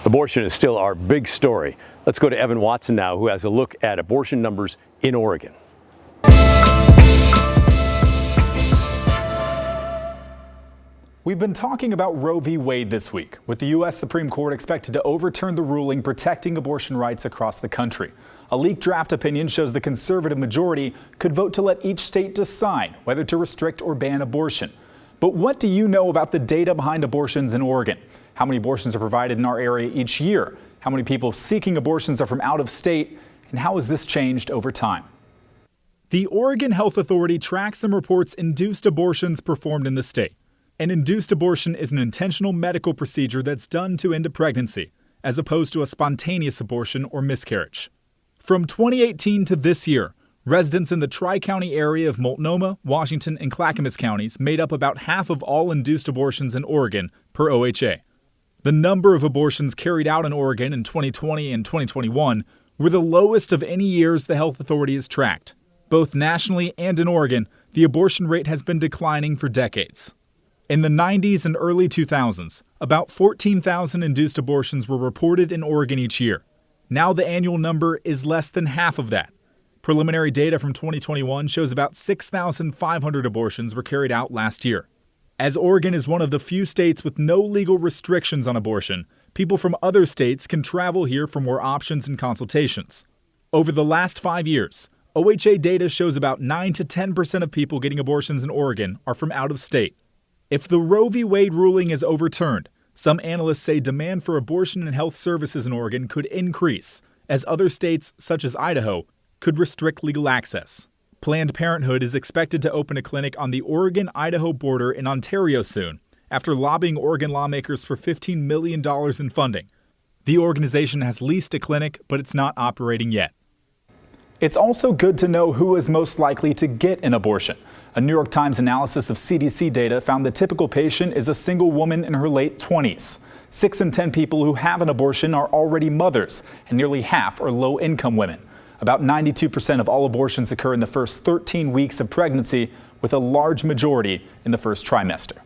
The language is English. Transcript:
Abortion is still our big story. Let's go to Evan Watson now, who has a look at abortion numbers in Oregon. We've been talking about Roe v. Wade this week, with the U.S. Supreme Court expected to overturn the ruling protecting abortion rights across the country. A leaked draft opinion shows the conservative majority could vote to let each state decide whether to restrict or ban abortion. But what do you know about the data behind abortions in Oregon? How many abortions are provided in our area each year? How many people seeking abortions are from out of state? And how has this changed over time? The Oregon Health Authority tracks and reports induced abortions performed in the state. An induced abortion is an intentional medical procedure that's done to end a pregnancy, as opposed to a spontaneous abortion or miscarriage. From 2018 to this year, residents in the Tri-County area of Multnomah, Washington, and Clackamas counties made up about half of all induced abortions in Oregon, per OHA. The number of abortions carried out in Oregon in 2020 and 2021 were the lowest of any years the health authority has tracked. Both nationally and in Oregon, the abortion rate has been declining for decades. In the 90s and early 2000s, about 14,000 induced abortions were reported in Oregon each year. Now the annual number is less than half of that. Preliminary data from 2021 shows about 6,500 abortions were carried out last year. As Oregon is one of the few states with no legal restrictions on abortion, people from other states can travel here for more options and consultations. Over the last 5 years, OHA data shows about 9 to 10% of people getting abortions in Oregon are from out of state. If the Roe v. Wade ruling is overturned, some analysts say demand for abortion and health services in Oregon could increase, as other states, such as Idaho, could restrict legal access. Planned Parenthood is expected to open a clinic on the Oregon-Idaho border in Ontario soon, after lobbying Oregon lawmakers for $15 million in funding. The organization has leased a clinic, but it's not operating yet. It's also good to know who is most likely to get an abortion. A New York Times analysis of CDC data found the typical patient is a single woman in her late 20s. 6 in 10 people who have an abortion are already mothers, and nearly half are low-income women. About 92% of all abortions occur in the first 13 weeks of pregnancy, with a large majority in the first trimester.